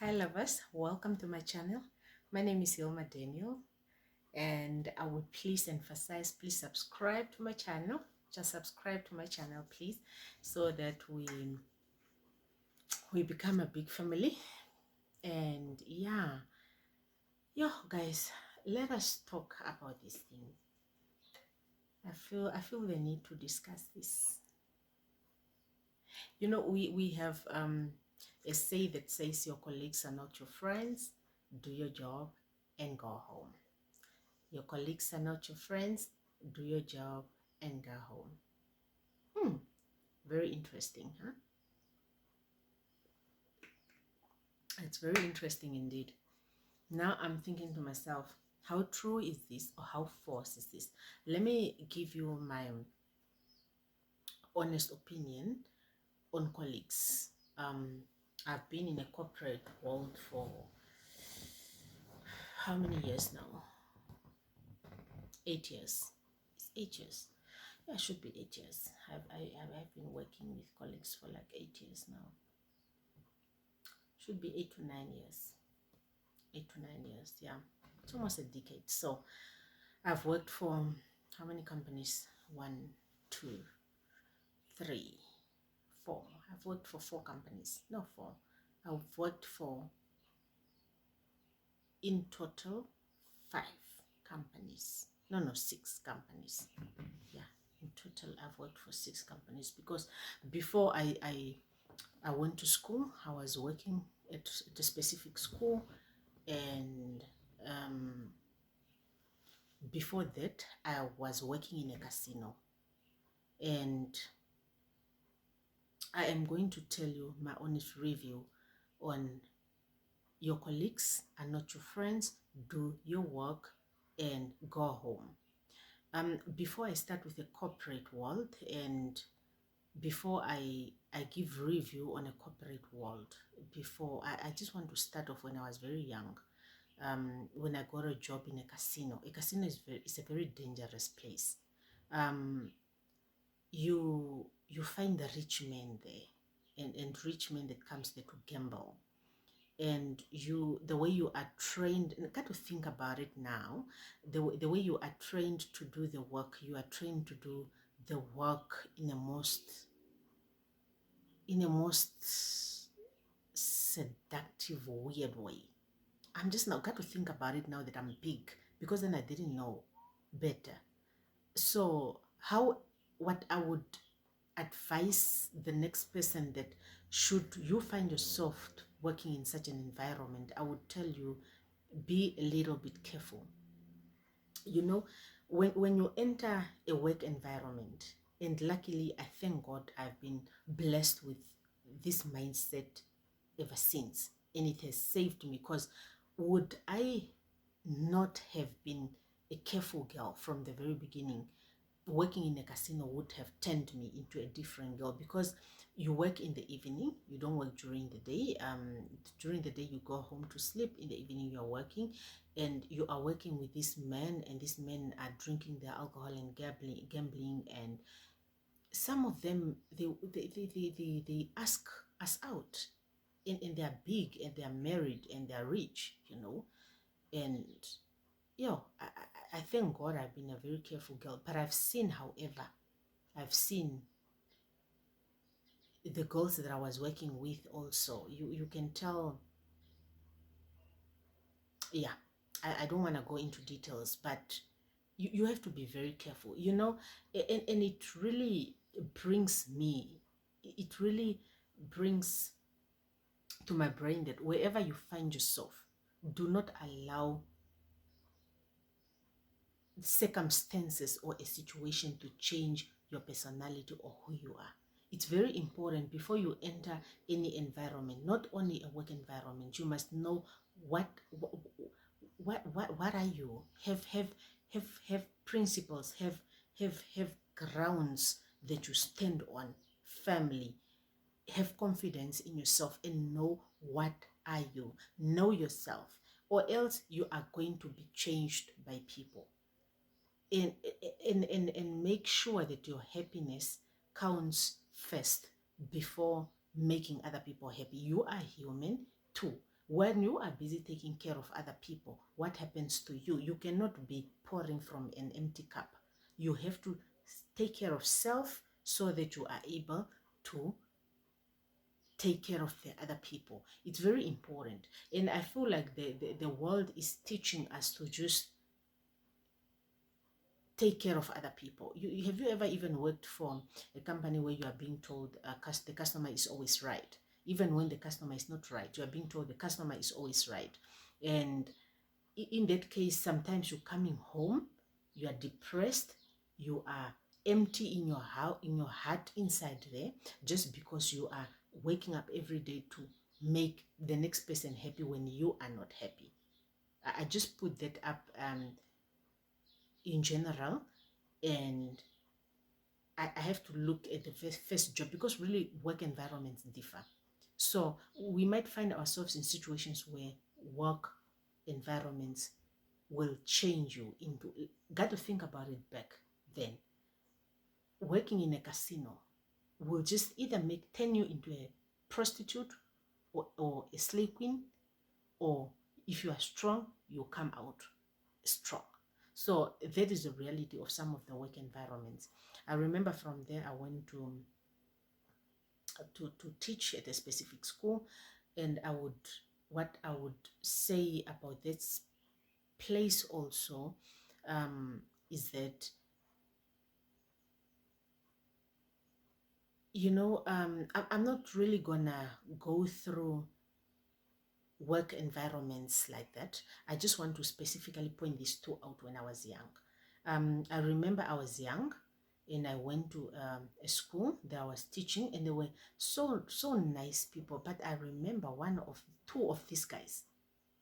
Hi lovers, welcome to my channel. My name is Hilma Daniel, and I would please emphasize, please subscribe to my channel. Just subscribe to my channel, please, so that we become a big family. And yeah, guys, let us talk about this thing. I feel the need to discuss this. You know, we have a say that says your colleagues are not your friends. Do your job and go home. Your colleagues are not your friends. Do your job and go home. Very interesting, huh? It's very interesting indeed. Now I'm thinking to myself, how true is this, or how false is this? Let me give you my honest opinion on colleagues. I've been in a corporate world for how many years now? 8 years. It's 8 years. Yeah, it should be 8 years. I've been working with colleagues for like 8 years now. Should be 8 to 9 years. 8 to 9 years, yeah. It's almost a decade. So I've worked for how many companies? 1, 2, 3, 4. I've worked for 4 companies. No, 4. I've worked for, in total, 5 companies. No, 6 companies. Yeah, in total I've worked for 6 companies, because before I went to school, I was working at a specific school, and before that I was working in a casino. And I am going to tell you my honest review on your colleagues are not your friends. Do your work and go home. Before I start with the corporate world, and before I give review on a corporate world, before I just want to start off when I was very young. When I got a job in a casino. A casino is a very dangerous place. You find the rich men there, and rich men that comes there to gamble. And the way you are trained, and I got to think about it now, the way you are trained to do the work, you are trained to do the work in a most seductive, weird way. I'm just now got to think about it now that I'm big, because then I didn't know better. So what I would advise the next person, that should you find yourself working in such an environment, I would tell you, be a little bit careful. You know, when you enter a work environment, and luckily I thank God I've been blessed with this mindset ever since, and it has saved me, because would I not have been a careful girl from the very beginning, working in a casino would have turned me into a different girl. Because you work in the evening, you don't work during the day. During the day you go home to sleep, in the evening you are working, and you are working with these men, and these men are drinking their alcohol and gambling, and some of them, they ask us out, and they're big, and they're married, and they're rich, and I thank God I've been a very careful girl. But I've seen, however, the girls that I was working with also. You can tell, yeah. I don't want to go into details, but you have to be very careful, and it really brings to my brain that wherever you find yourself, do not allow circumstances or a situation to change your personality or who you are. It's very important before you enter any environment, not only a work environment. You must know what are you. Have principles, have grounds that you stand on firmly. Have confidence in yourself and know what are you. Know yourself, or else you are going to be changed by people. And make sure that your happiness counts first before making other people happy. You are human too. When you are busy taking care of other people, what happens to you? You cannot be pouring from an empty cup. You have to take care of self so that you are able to take care of the other people. It's very important. And I feel like the world is teaching us to just take care of other people. Have you ever even worked for a company where you are being told the customer is always right? Even when the customer is not right, you are being told the customer is always right. And in that case, sometimes you're coming home, you are depressed, you are empty in your house, in your heart inside there, just because you are waking up every day to make the next person happy when you are not happy. I just put that up in general, and I have to look at the first job, because really work environments differ. So we might find ourselves in situations where work environments will change you into, got to think about it back then. Working in a casino will just either turn you into a prostitute, or a slave queen, or if you are strong, you come out strong. So that is the reality of some of the work environments. I remember from there I went to teach at a specific school, and what I would say about this place also is that, I'm not really gonna go through work environments like that. I just want to specifically point these two out. When I was young, I remember I was young, and I went to a school that I was teaching, and they were so nice people. But I remember two of these guys,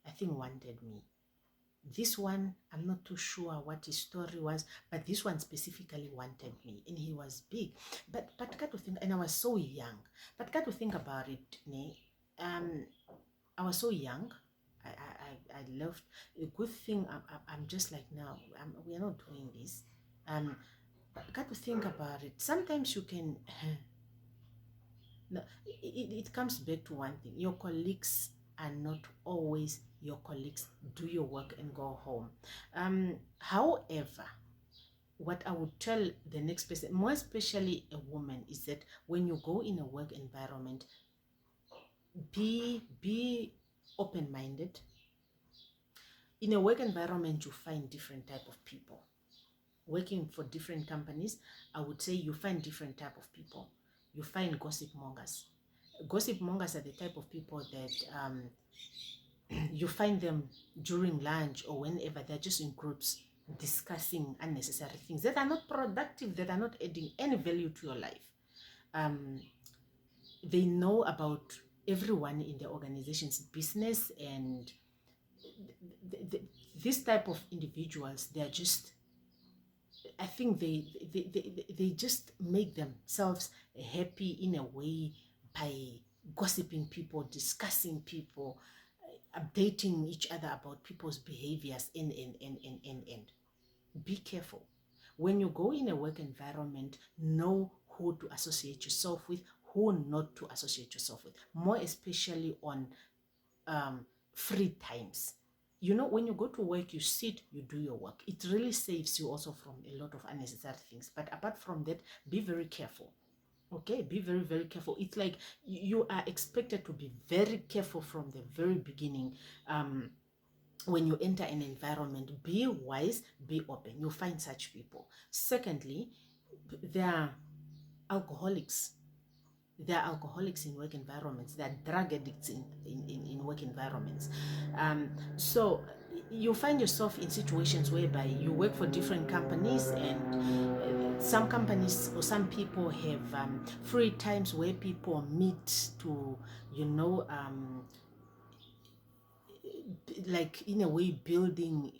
I think, wanted me. This one, I'm not too sure what his story was, but this one specifically wanted me, and he was big. But got to think, and I was so young. But got to think about it, ne? I was so young. I loved, a good thing. I'm just like now. We are not doing this. But got to think about it. Sometimes you can. No, it comes back to one thing. Your colleagues are not always your colleagues. Do your work and go home. However, what I would tell the next person, more especially a woman, is that when you go in a work environment, be open-minded. In a work environment, you find different type of people. Working for different companies, I would say you find different type of people. You find gossip mongers. Gossip mongers are the type of people that you find them during lunch or whenever. They're just in groups discussing unnecessary things that are not productive, that are not adding any value to your life. They know about everyone in the organization's business, and this type of individuals, they're just, I think they just make themselves happy in a way by gossiping people, discussing people, updating each other about people's behaviors, and be careful. When you go in a work environment, know who to associate yourself with, who not to associate yourself with, more especially on free times. When you go to work, you sit, you do your work. It really saves you also from a lot of unnecessary things. But apart from that, be very careful. Okay, be very, very careful. It's like you are expected to be very careful from the very beginning. When you enter an environment, be wise, be open. You'll find such people. Secondly, there are alcoholics. There are alcoholics in work environments. There are drug addicts in work environments. So you find yourself in situations whereby you work for different companies, and some companies or some people have free times where people meet to, like in a way building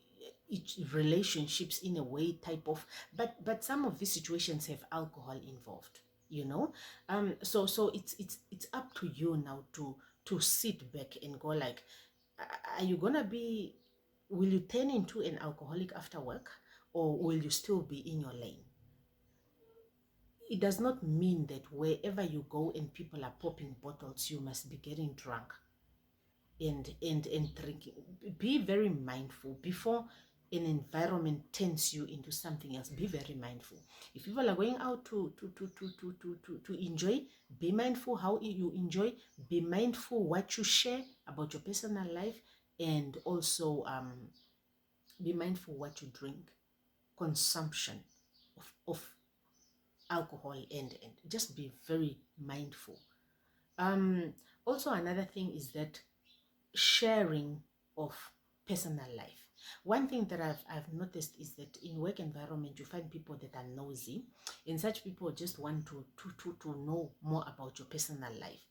each relationships in a way type of, but some of these situations have alcohol involved. So it's up to you now to sit back and go like, are you gonna be, will you turn into an alcoholic after work, or will you still be in your lane? It does not mean that wherever you go and people are popping bottles, you must be getting drunk. and drinking. Be very mindful before an environment turns you into something else. Be very mindful. If people are going out to enjoy, be mindful how you enjoy. Be mindful what you share about your personal life, and also be mindful what you drink. Consumption of alcohol, and just be very mindful. Also, another thing is that sharing of personal life. One thing that I've noticed is that in work environment, you find people that are nosy, and such people just want to know more about your personal life.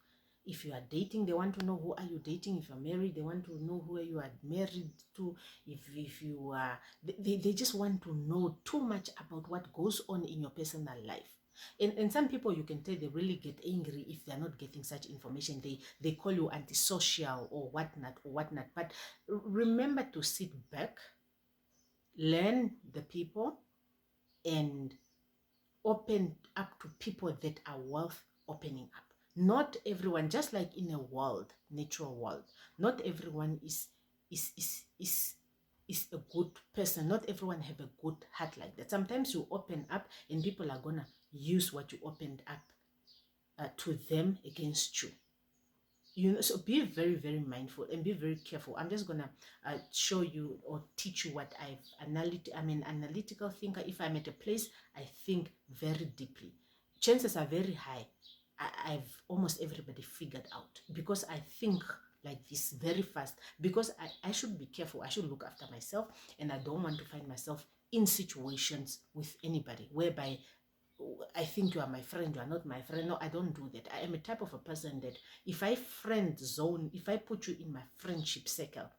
If you are dating, they want to know who are you dating. If you're married, they want to know who you are married to. If you are, they just want to know too much about what goes on in your personal life. And some people, you can tell, they really get angry if they're not getting such information. They call you antisocial or whatnot. But remember to sit back, learn the people, and open up to people that are worth opening up. Not everyone, just like in a world, natural world, not everyone is is is is a good person. Not everyone have a good heart like that. Sometimes you open up and people are gonna use what you opened up to them against you. You know, so be very, very mindful and be very careful. I'm just gonna show you or teach you what I'm an analytical thinker. If I'm at a place, I think very deeply. Chances are very high I've almost everybody figured out, because I think like this very fast, because I should be careful. I should look after myself, and I don't want to find myself in situations with anybody whereby I think you are my friend, you are not my friend. No, I don't do that. I am a type of a person that if I if I put you in my friendship circle,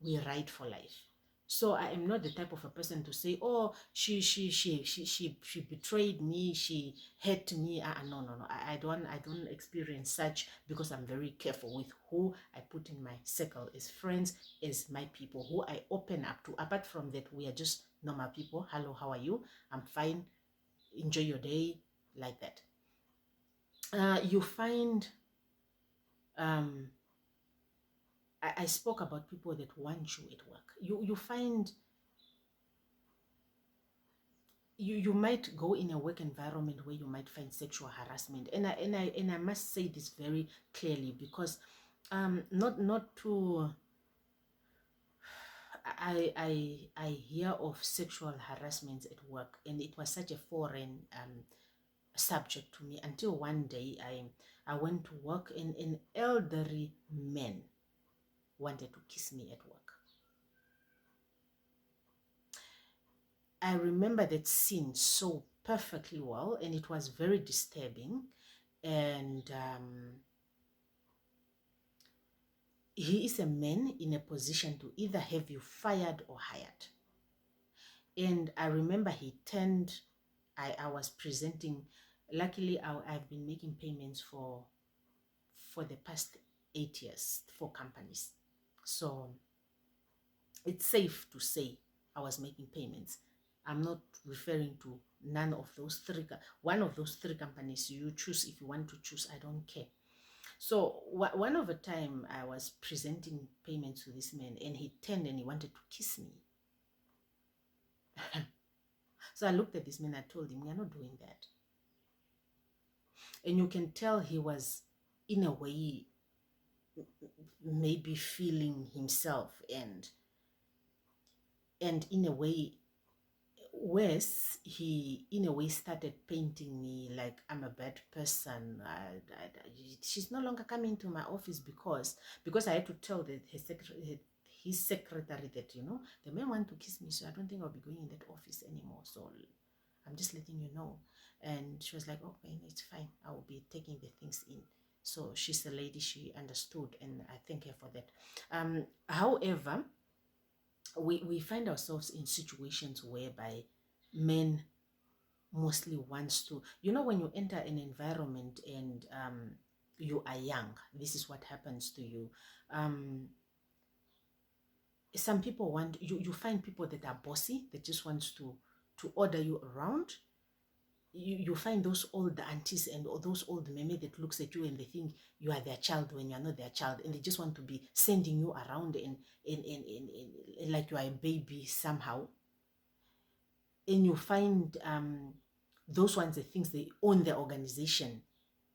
we ride for life. So I am not the type of a person to say, oh, she betrayed me, she hurt me. No. I don't experience such, because I'm very careful with who I put in my circle as friends, as my people, who I open up to. Apart from that, we are just normal people. Hello, how are you? I'm fine. Enjoy your day, like that. You find um I spoke about people that want you at work. You find you might go in a work environment where you might find sexual harassment, and I must say this very clearly, because not to I hear of sexual harassment at work, and it was such a foreign subject to me until one day I went to work, and an elderly man wanted to kiss me at work. I remember that scene so perfectly well, and it was very disturbing. And he is a man in a position to either have you fired or hired. And I remember he turned, I was presenting, luckily I've been making payments for the past 8 years for companies. So it's safe to say I was making payments. I'm not referring to none of those three. One of those three companies, you choose if you want to choose. I don't care. So one of the time I was presenting payments to this man, and he turned and he wanted to kiss me. So I looked at this man. I told him, "We are not doing that." And you can tell he was, in a way, maybe feeling himself, and in a way, Wes, he in a way started painting me like I'm a bad person. She's no longer coming to my office because I had to tell his secretary that, the man want to kiss me, so I don't think I'll be going in that office anymore. So I'm just letting you know. And she was like, okay, it's fine. I will be taking the things in. So she's a lady. She understood, and I thank her for that. However, we find ourselves in situations whereby men mostly wants to, when you enter an environment and you are young, this is what happens to you. Some people you find people that are bossy, that just wants to order you around. you find those old aunties and those old meme that looks at you and they think you are their child when you are not their child, and they just want to be sending you around and like you are a baby somehow. And you find those ones that thinks they own the organization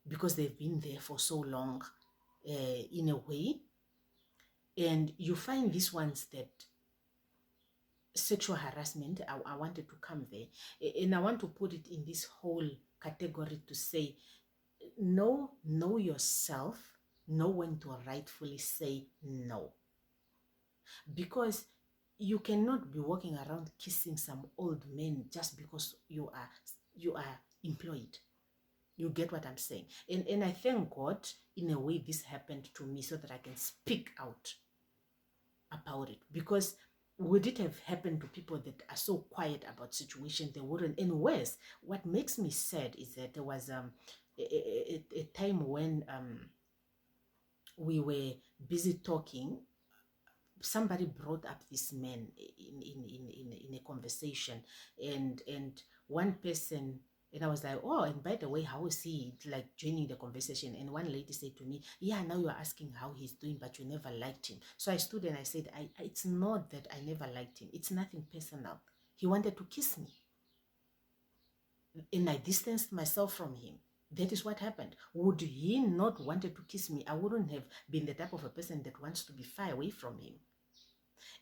because they've been there for so long, in a way. And you find these ones that sexual harassment, I wanted to come there, and I want to put it in this whole category to say, know yourself, know when to rightfully say no. Because you cannot be walking around kissing some old men just because you are employed. You get what I'm saying? And I thank God in a way this happened to me so that I can speak out about it. Because would it have happened to people that are so quiet about situations, they wouldn't. And worse, what makes me sad is that there was a time when we were busy talking. Somebody brought up this man in a conversation, and one person, and I was like, oh, and by the way, how is he, like, joining the conversation? And one lady said to me, yeah, now you're asking how he's doing, but you never liked him. So I stood and I said, it's not that I never liked him, it's nothing personal. He wanted to kiss me and I distanced myself from him. That is what happened. Would he not wanted to kiss me, I wouldn't have been the type of a person that wants to be far away from him.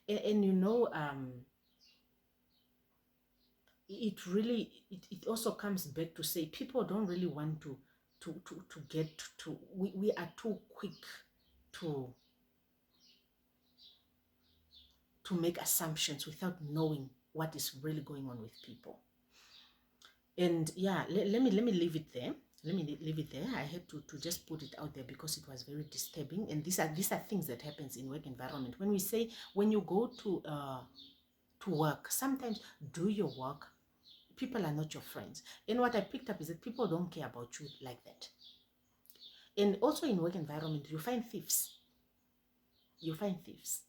And you know, it really, it also comes back to say people don't really want to get to, we are too quick to make assumptions without knowing what is really going on with people. And yeah, let me leave it there. Let me leave it there. I had to just put it out there because it was very disturbing. And these are things that happens in work environment. When we say, when you go to work, sometimes do your work. People are not your friends. And what I picked up is that people don't care about you like that. And also in work environment, you find thieves. You find thieves.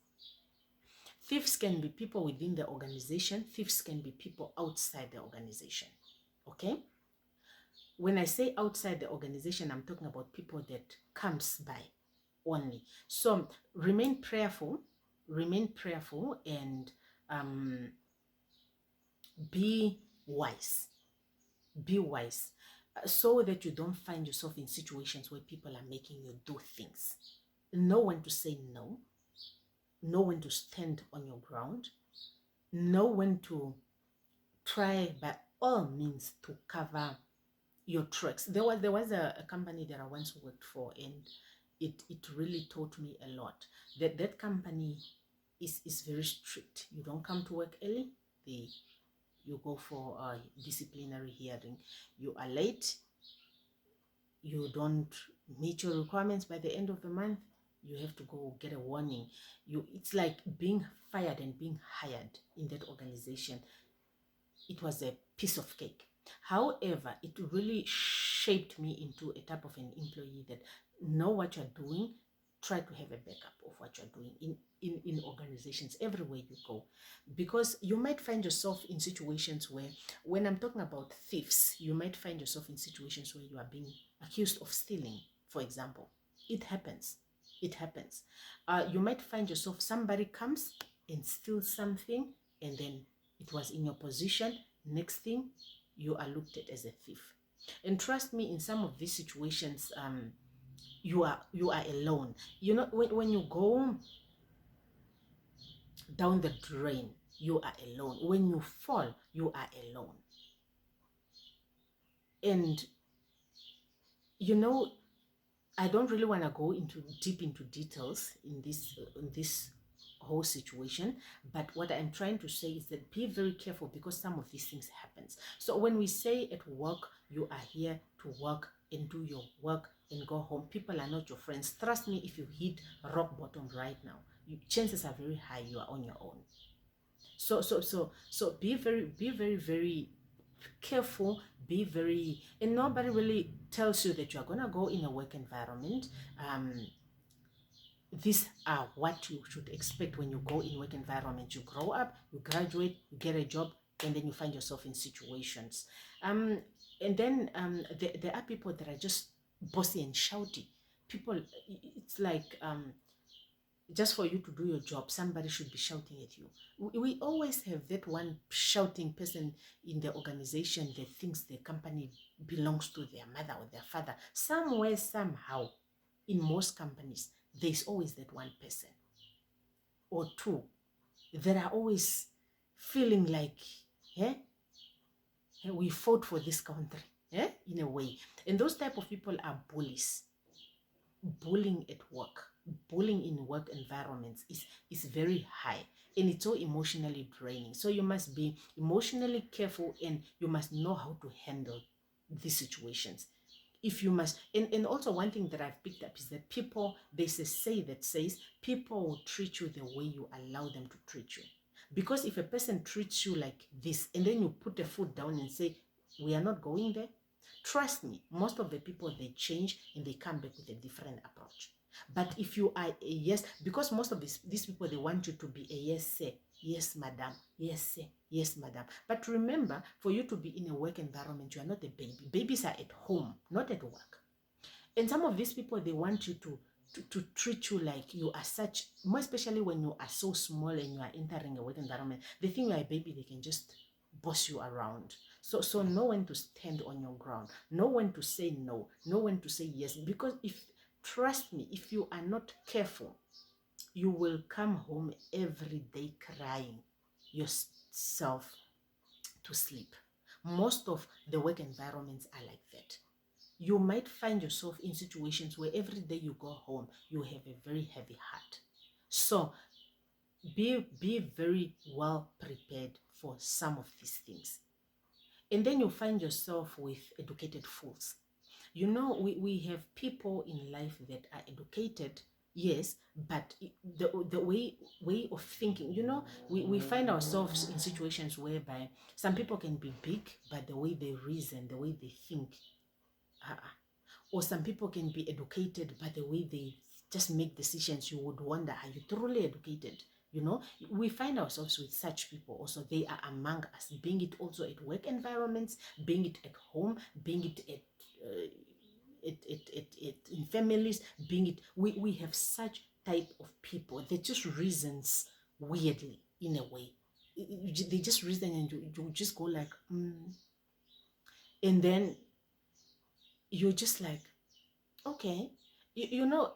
Thieves can be people within the organization. Thieves can be people outside the organization. Okay? When I say outside the organization, I'm talking about people that comes by only. So remain prayerful, and be wise. Be wise, so that you don't find yourself in situations where people are making you do things. Know when to say no. Know when to stand on your ground. Know when to try by all means to cover your tracks. There was a company that I once worked for, and it really taught me a lot. That company is very strict. You don't come to work early. You go for a disciplinary hearing. You are late, you don't meet your requirements by the end of the month, you have to go get a warning. It's like being fired and being hired in that organization. It was a piece of cake. However, it really shaped me into a type of an employee that know what you're doing, try to have a backup of what you're doing in organizations everywhere you go. Because you might find yourself in situations where, when I'm talking about thieves, you might find yourself in situations where you are being accused of stealing, for example. It happens. It happens. You might find yourself, somebody comes and steals something, and then it was in your position. Next thing, you are looked at as a thief. And trust me, in some of these situations, you are alone. You know, when you go down the drain, you are alone. When you fall, you are alone. And you know, I don't really want to go deep into details in this whole situation, but what I'm trying to say is that be very careful, because some of these things happens. So when we say at work, you are here to work and do your work and go home, people are not your friends. Trust me, if you hit rock bottom right now, chances are very high you are on your own. So be very careful. Be very, and nobody really tells you that you're gonna go in a work environment. These are what you should expect when you go in work environment. You grow up, you graduate, you get a job, and then you find yourself in situations. And then there are people that are just bossy and shouty. People, it's like just for you to do your job, somebody should be shouting at you. We always have that one shouting person in the organization that thinks the company belongs to their mother or their father. Somewhere, somehow, in most companies, there's always that one person or two that are always feeling like, eh, we fought for this country, in a way. And those type of people are bullies. Bullying at work, bullying in work environments is very high, and it's so emotionally draining. So you must be emotionally careful, and you must know how to handle these situations. If you must, and also one thing that I've picked up is that people, there's a say that says people will treat you the way you allow them to treat you. Because if a person treats you like this and then you put a foot down and say, we are not going there, trust me, most of the people, they change and they come back with a different approach. But if you are a yes, because most of these people, they want you to be a yes, sir, yes, madam, yes, sir, yes, madam. But remember, for you to be in a work environment, you are not a baby. Babies are at home, not at work. And some of these people, they want you to treat you like you are such, more especially when you are so small and you are entering a work environment. They think you are a baby, they can just boss you around. So know when to stand on your ground, know when to say no, know when to say yes. Because trust me, if you are not careful, you will come home every day crying yourself to sleep. Most of the work environments are like that. You might find yourself in situations where every day you go home, you have a very heavy heart. So be very well prepared for some of these things. And then you find yourself with educated fools. You know, we have people in life that are educated, yes, but the way of thinking, you know, we find ourselves in situations whereby some people can be big, but the way they reason, the way they think, or some people can be educated, but the way they just make decisions, you would wonder, are you truly educated? You know, we find ourselves with such people also. They are among us, being it also at work environments, being it at home, being it in families, being it, we have such type of people that just reasons weirdly in a way. They just reason and you just go like, and then you're just like, okay, you know,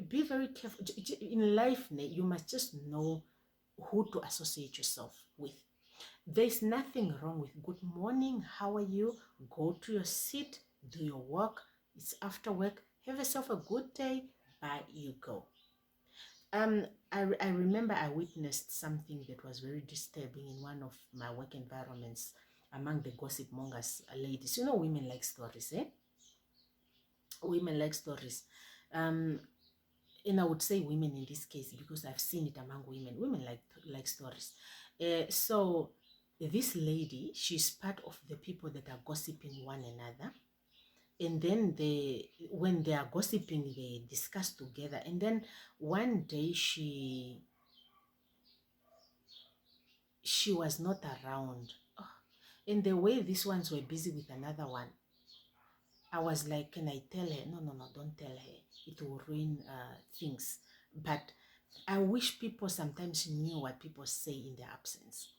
be very careful in life. You must just know who to associate yourself with. There's nothing wrong with good morning, how are you, go to your seat, do your work, it's after work, have yourself a good day, bye, you go. I remember I witnessed something that was very disturbing in one of my work environments among the gossip mongers ladies. You know, women like stories, women like stories. And I would say women in this case because I've seen it among women. Women like stories. So this lady, she's part of the people that are gossiping one another. And then when they are gossiping, they discuss together. And then one day she was not around. Oh, and the way these ones were busy with another one, I was like, can I tell her? No, don't tell her. It will ruin things. But I wish people sometimes knew what people say in their absence.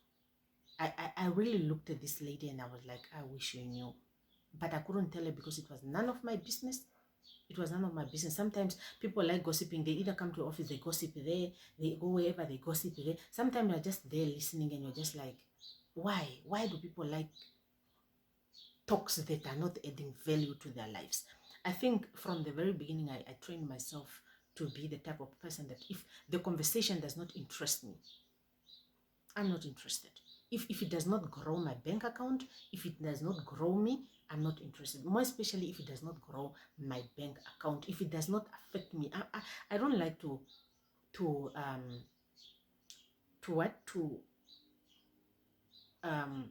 I really looked at this lady and I was like, I wish you knew. But I couldn't tell her because it was none of my business. It was none of my business. Sometimes people like gossiping. They either come to the office, they gossip there, they go wherever, they gossip there. Sometimes you're just there listening and you're just like, why? Why do people like talks that are not adding value to their lives? I think from the very beginning, I trained myself to be the type of person that if the conversation does not interest me, I'm not interested. If it does not grow my bank account, if it does not grow me, I'm not interested. More especially if it does not grow my bank account, if it does not affect me. I don't like to um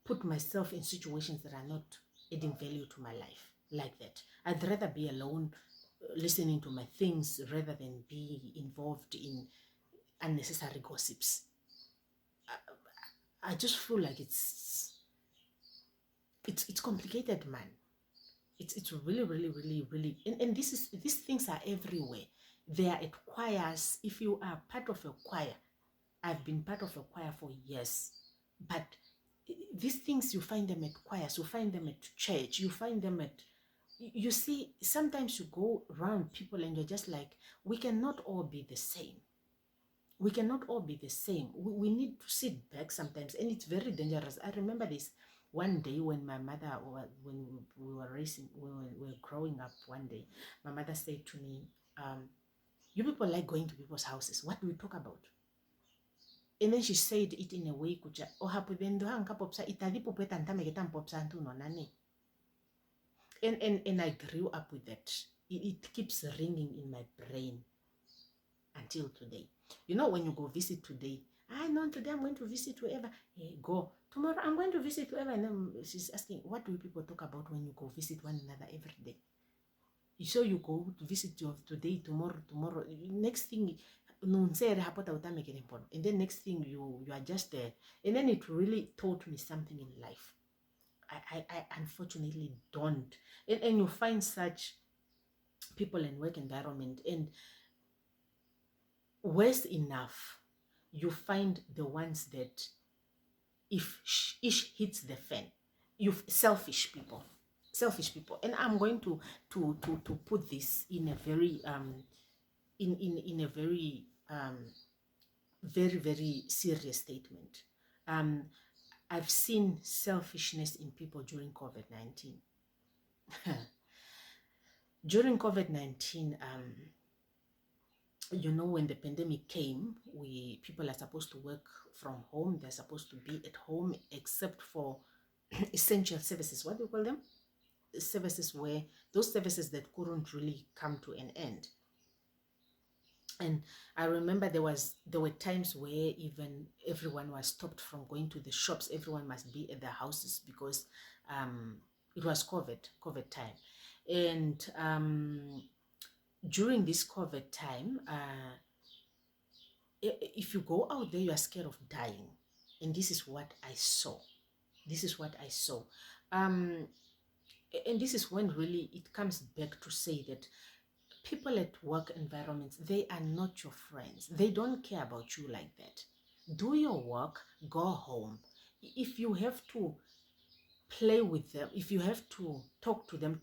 put myself in situations that are not adding value to my life like that. I'd rather be alone listening to my things rather than be involved in unnecessary gossips. I just feel like It's complicated, man. It's really, really, really, really, and these things are everywhere. They are at choirs. If you are part of a choir, I've been part of a choir for years, but these things, you find them at choirs, you find them at church, you find them at, you see, sometimes you go around people and you're just like, we cannot all be the same. We cannot all be the same. We need to sit back sometimes, and it's very dangerous. I remember this one day when my mother, when we were racing, when we were growing up one day, my mother said to me, you people like going to people's houses. What do we talk about? And then she said it in a way, kuja, oh, hapu bendo hang kapopsa, italipo peta ntame ketam popsa antu no nani. And I grew up with that. It keeps ringing in my brain until today. You know, when you go visit today, I know today I'm going to visit whoever. Hey, go. Tomorrow I'm going to visit whoever. And then she's asking, what do people talk about when you go visit one another every day? So you go to visit your today, tomorrow. Next thing, and then next thing you are just there. And then it really taught me something in life. I unfortunately don't. And you find such people in work environment, and worse enough, you find the ones that if ish hits the fan, you've selfish people. And I'm going to put this in a very in a very very, very serious statement. I've seen selfishness in people during COVID-19. During COVID-19, you know, when the pandemic came, people are supposed to work from home. They're supposed to be at home, except for essential services. What do you call them? Services where, those services that couldn't really come to an end. And I remember there were times where even everyone was stopped from going to the shops. Everyone must be at their houses because it was COVID time. And during this COVID time, if you go out there, you are scared of dying. And this is what I saw. And this is when really it comes back to say that people at work environments, they are not your friends. They don't care about you like that. Do your work, go home. If you have to play with them, if you have to talk to them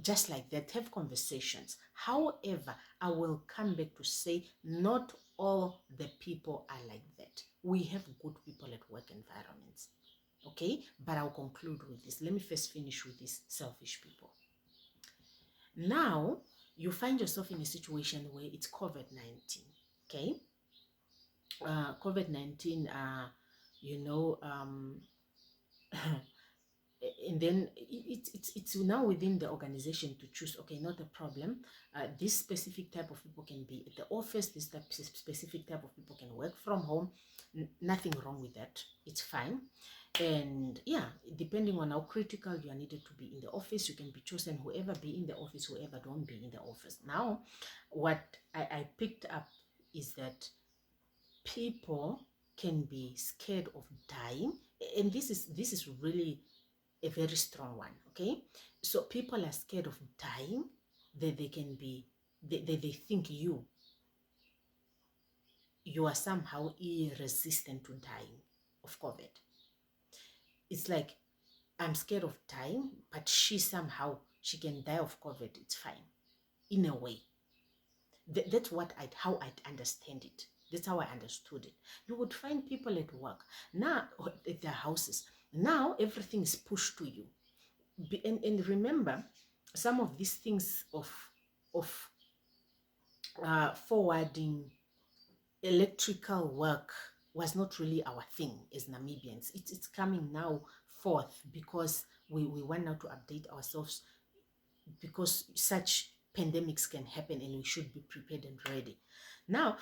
just like that, have conversations. However, I will come back to say not all the people are like that. We have good people at work environments. Okay, but I'll conclude with this. Let me first finish with these selfish people. Now, you find yourself in a situation where it's COVID-19, okay? COVID-19, you know, and then it's now within the organization to choose, okay, not a problem. This specific type of people can be at the office. This specific type of people can work from home. Nothing wrong with that. It's fine. And yeah, depending on how critical you are needed to be in the office, you can be chosen, whoever be in the office, whoever don't be in the office. Now, what I picked up is that people can be scared of dying. And this is really a very strong one, okay? So people are scared of dying. They can be, they think you are somehow resistant to dying of COVID. It's like, I'm scared of dying, but she can die of COVID. It's fine, in a way. That's how I understand it. That's how I understood it. You would find people at work now, at their houses. Now everything is pushed to you, and remember, some of these things of forwarding electrical work was not really our thing as Namibians. It's coming now forth because we want now to update ourselves, because such pandemics can happen and we should be prepared and ready. Now,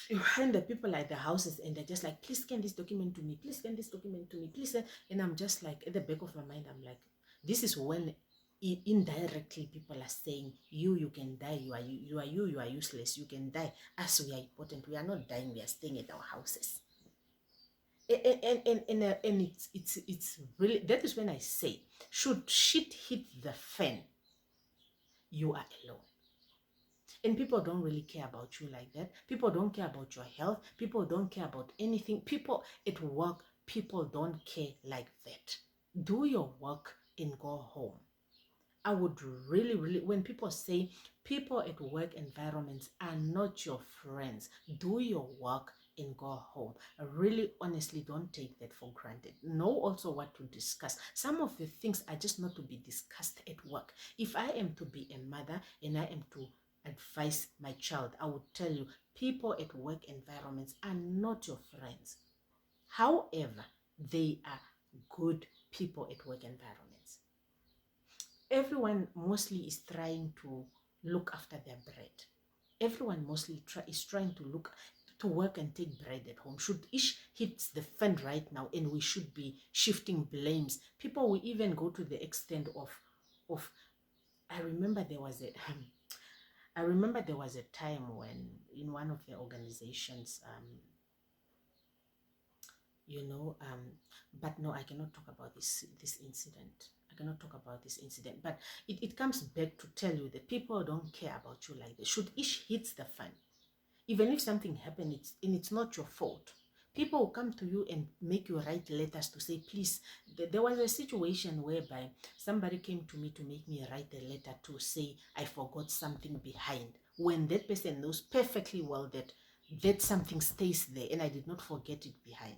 you find the people at the houses and they're just like, please scan this document to me, please scan this document to me, please. And I'm just like, at the back of my mind, I'm like, this is when indirectly people are saying, you can die, you are useless, you can die. Us, we are important, we are not dying, we are staying at our houses. And it's really, that is when I say, should shit hit the fan, you are alone. And people don't really care about you like that. People don't care about your health. People don't care about anything. People at work, people don't care like that. Do your work and go home. I would really, when people say people at work environments are not your friends, do your work and go home. I really, honestly, don't take that for granted. Know also what to discuss. Some of the things are just not to be discussed at work. If I am to be a mother and I am to advise my child, I would tell you people at work environments are not your friends. However, they are good people at work environments. Everyone mostly is trying to look after their bread. Everyone mostly is trying to look to work and take bread at home. Should ish hits the fan right now and we should be shifting blames, people will even go to the extent of I remember there was a I remember there was a time when in one of the organizations, but no, I cannot talk about this incident. I cannot talk about this incident, but it comes back to tell you that people don't care about you like this. Should ish hits the fan, even if something happened, it's not your fault. People will come to you and make you write letters to say, please. There was a situation whereby somebody came to me to make me write a letter to say I forgot something behind, when that person knows perfectly well that something stays there and I did not forget it behind.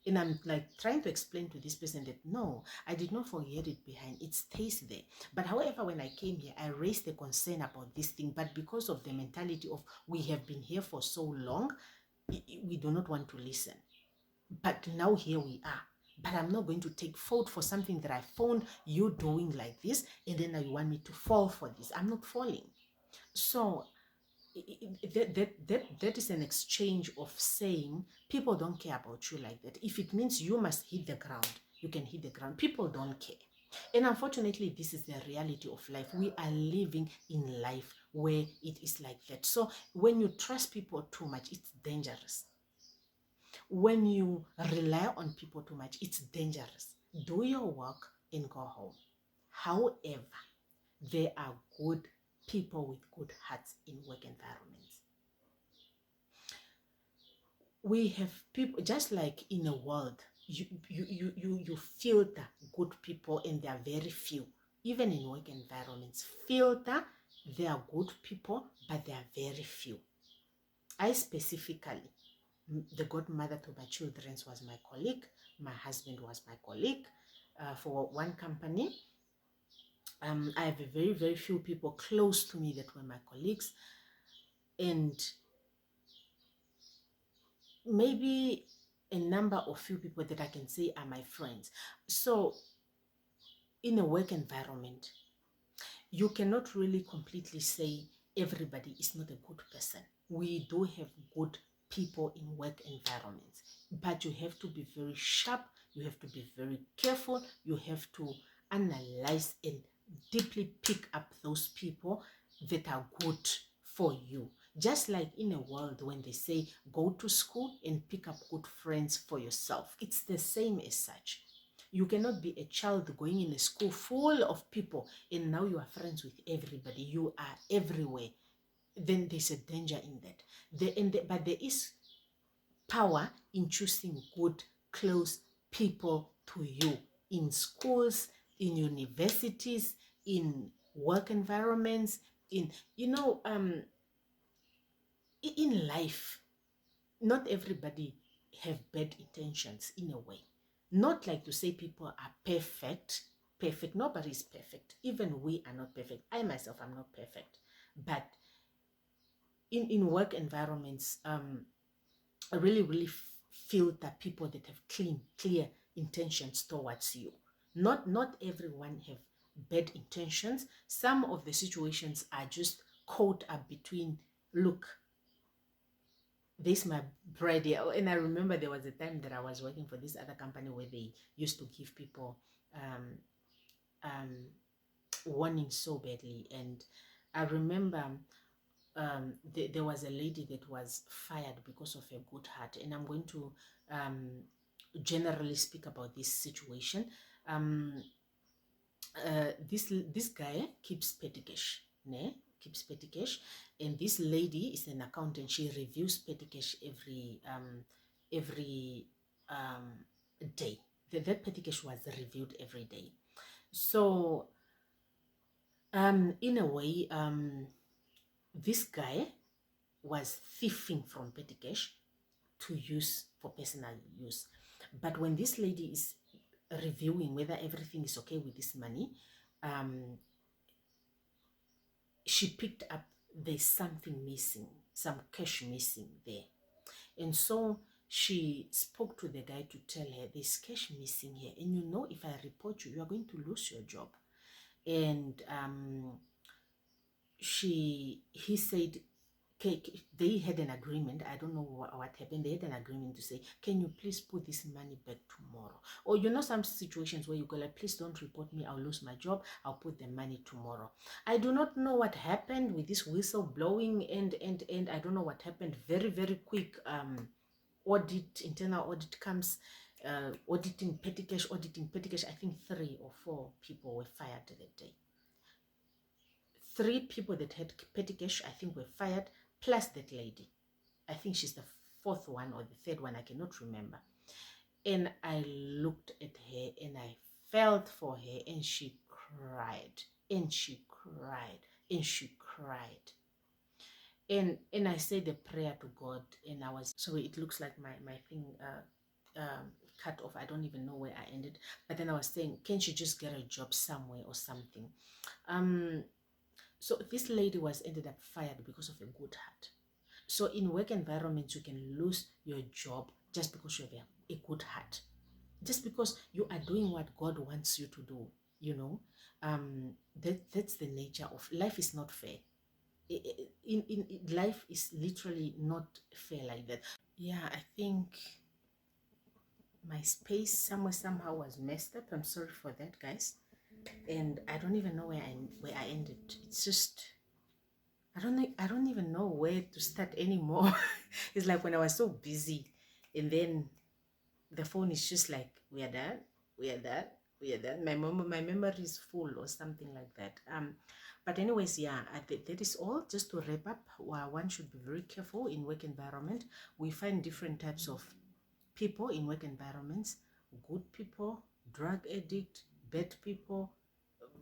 And I'm like trying to explain to this person that no, I did not forget it behind. It stays there. But however, when I came here, I raised a concern about this thing. But because of the mentality of we have been here for so long, we do not want to listen. But now here we are. But I'm not going to take fault for something that I found you doing like this, and then now you want me to fall for this. I'm not falling. So that is an exchange of saying people don't care about you like that. If it means you must hit the ground, you can hit the ground. People don't care. And unfortunately, this is the reality of life. We are living in life where it is like that. So when you trust people too much, it's dangerous. When you rely on people too much, it's dangerous. Do your work and go home. However, there are good people with good hearts in work environments. We have people, just like in a world, you filter good people and they are very few. Even in work environments, filter, there are good people, but they are very few. I specifically, the godmother to my children was my colleague. My husband was my colleague for one company. I have a very few people close to me that were my colleagues, and maybe a number of few people that I can say are my friends. So in a work environment, you cannot really completely say everybody is not a good person. We do have good people in work environments, but you have to be very sharp, you have to be very careful, you have to analyze and deeply pick up those people that are good for you. Just like in a world when they say go to school and pick up good friends for yourself, it's the same as such. You cannot be a child going in a school full of people and now you are friends with everybody. You are everywhere. Then there's a danger in that. But there is power in choosing good, close people to you in schools, in universities, in work environments, in life. Not everybody have bad intentions in a way. Not like to say people are perfect. Nobody is perfect. Even we are not perfect. I myself am not perfect. But in work environments, I really filter people that have clear intentions towards you. Not everyone have bad intentions. Some of the situations are just caught up between, look, this my bread here. And I remember there was a time that I was working for this other company where they used to give people um, warnings so badly. And I remember there was a lady that was fired because of her good heart. And I'm going to generally speak about this situation. This guy keeps petty cash, ne? Keeps petty cash, and this lady is an accountant. She reviews petty cash every day. That petty cash was reviewed every day. So in a way, this guy was thieving from petty cash to use for personal use. But when this lady is reviewing whether everything is okay with this money, she picked up there's something missing, some cash missing there. And so she spoke to the guy to tell her there's cash missing here. And you know, if I report you, you are going to lose your job. And he said, okay, they had an agreement. I don't know what happened. They had an agreement to say, can you please put this money back tomorrow? Or you know, some situations where you go like, please don't report me, I'll lose my job, I'll put the money tomorrow. I do not know what happened with this whistle blowing, and I don't know what happened. Very, very quick internal audit comes, auditing petty cash. I think 3 or 4 people were fired that day. 3 people that had petty cash, I think, were fired, plus that lady. I think she's the 4th one or the 3rd one, I cannot remember. And I looked at her and I felt for her, and she cried, and she cried, and she cried. And I said a prayer to God, and I was, so it looks like my thing cut off. I don't even know where I ended. But then I was saying, can she just get a job somewhere or something? So this lady was ended up fired because of a good heart. So in work environments, you can lose your job just because you have a good heart, just because you are doing what God wants you to do. You know, that's the nature of life. Is not fair. In life is literally not fair like that. Yeah, I think my space somehow was messed up. I'm sorry for that, guys. And I don't even know where I ended. It's just I don't even know where to start anymore. It's like when I was so busy, and then the phone is just like, we are done, we are done, we are done. My memory is full or something like that. But anyways, yeah, that is all. Just to wrap up, one should be very careful in work environment. We find different types of people in work environments: good people, drug addict, bad people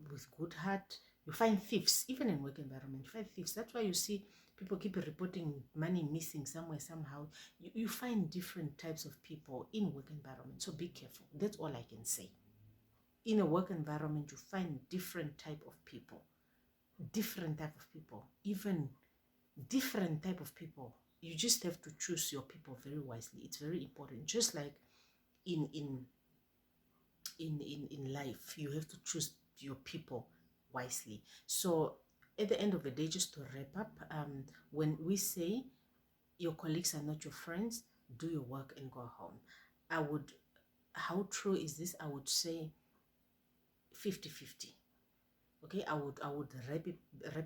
with good heart. You find thieves even in work environment. You find thieves. That's why you see people keep reporting money missing somewhere somehow. You find different types of people in work environment. So be careful. That's all I can say. In a work environment, you find different type of people, even different type of people. You just have to choose your people very wisely. It's very important. Just like in life, you have to choose your people wisely. So at the end of the day, just to wrap up, when we say your colleagues are not your friends, do your work and go home. How true is this? I would say 50-50. Okay, I would wrap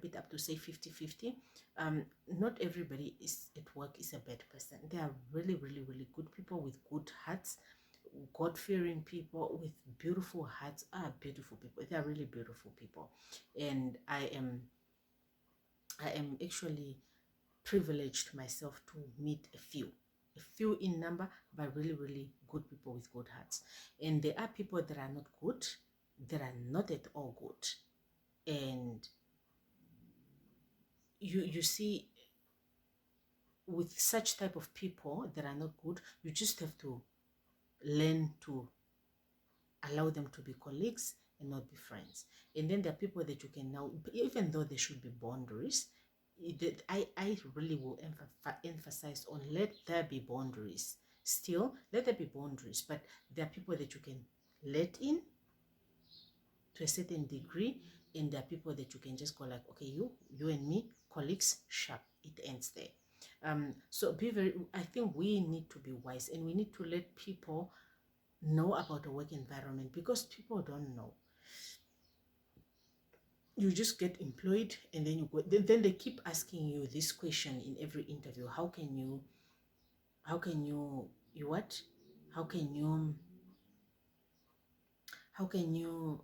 it up to say 50-50. Not everybody is at work is a bad person. There are really, really, really good people with good hearts, God-fearing people with beautiful hearts are beautiful people. They are really beautiful people. And I am actually privileged myself to meet a few in number, but really, really good people with good hearts. And there are people that are not good, that are not at all good. And you see, with such type of people that are not good, you just have to learn to allow them to be colleagues and not be friends. And then there are people that you can now, even though there should be boundaries, I really will emphasize on let there be boundaries. Still, let there be boundaries, but there are people that you can let in to a certain degree, and there are people that you can just go like, okay, you and me, colleagues, sharp, it ends there. So I think we need to be wise, and we need to let people know about the work environment, because people don't know. You just get employed and then you go, then they keep asking you this question in every interview: how can you what how can you how can you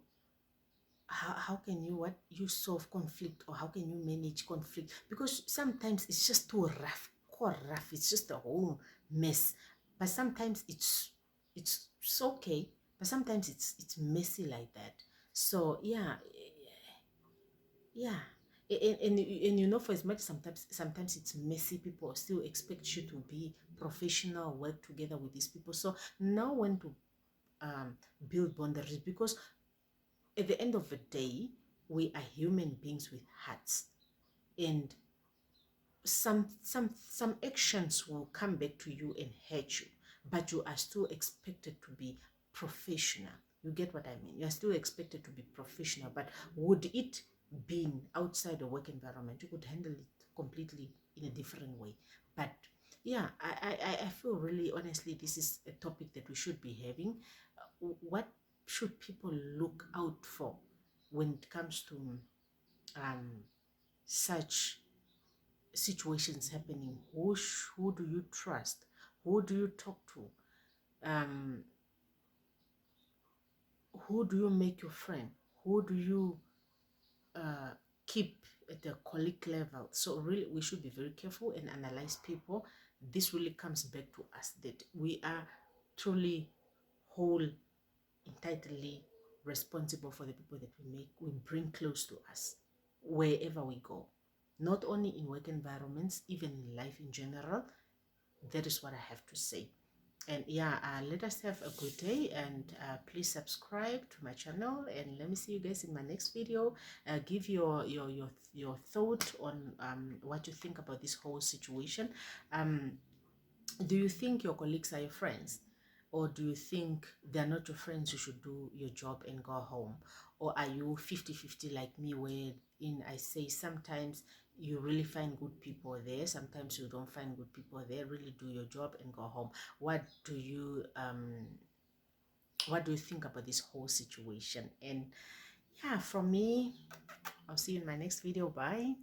how can you what you solve conflict, or how can you manage conflict? Because sometimes it's just too rough, quite rough, it's just a whole mess. But sometimes it's okay, but sometimes it's messy like that. So yeah, yeah. And you know, for as much sometimes it's messy, people still expect you to be professional, work together with these people. So know when to build boundaries, because at the end of the day, we are human beings with hearts, and some actions will come back to you and hurt you, but you are still expected to be professional. You get what I mean? You are still expected to be professional, but would it been outside the work environment, you could handle it completely in a different way. But yeah, I feel really honestly this is a topic that we should be having. What should people look out for when it comes to um, such situations happening? Who do you trust? Who do you talk to? Um, who do you make your friend? Who do you uh, keep at the colleague level? So really, we should be very careful and analyze people. This really comes back to us, that we are truly whole, entirely responsible for the people that we bring close to us wherever we go, not only in work environments, even in life in general. That is what I have to say. And yeah, let us have a good day, and please subscribe to my channel, and let me see you guys in my next video. Give your thought on what you think about this whole situation. um do you think your colleagues are your friends, or do you think they're not your friends, you should do your job and go home? Or are you 50-50 like me, where in I say sometimes you really find good people there, sometimes you don't find good people there? Really do your job and go home. What do you think about this whole situation? And yeah, from me, I'll see you in my next video. Bye.